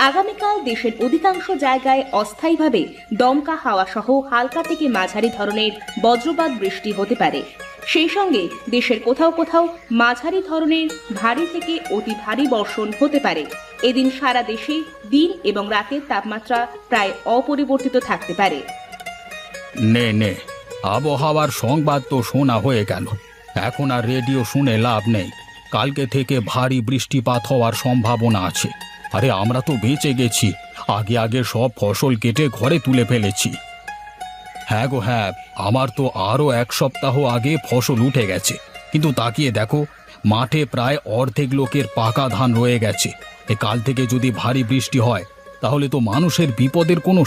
আগামীকাল দেশের অধিকাংশ জায়গায় অস্থায়ীভাবে দমকা হাওয়া সহ হালকা থেকে মাঝারি ধরনের বজ্রপাত বৃষ্টি হতে পারে। সেই সঙ্গে দেশের কোথাও কোথাও মাঝারি ধরনের ভারী থেকে অতি ভারী বর্ষণ হতে পারে। এদিন সারা দেশে দিন এবং রাতের তাপমাত্রা প্রায় অপরিবর্তিত থাকতে পারে। নে আবহাওয়ার সংবাদ তো শোনা হয়ে গেল, এখন আর রেডিও শুনে লাভ নেই। কালকে থেকে ভারী বৃষ্টিপাত হওয়ার সম্ভাবনা আছে। আরে আমরা তো বেঁচে গেছি, আগে সব ফসল কেটে ঘরে তুলে ফেলেছি। হ্যাঁ গো হ্যাঁ, আমার তো আরও 1 সপ্তাহ আগে ফসল উঠে গেছে, কিন্তু তাকিয়ে দেখো মাঠে প্রায় অর্ধেক লোকের পাকা ধান রয়ে গেছে। কাল থেকে যদি ভারী বৃষ্টি হয় তাহলে তো মানুষের বিপদের কোনো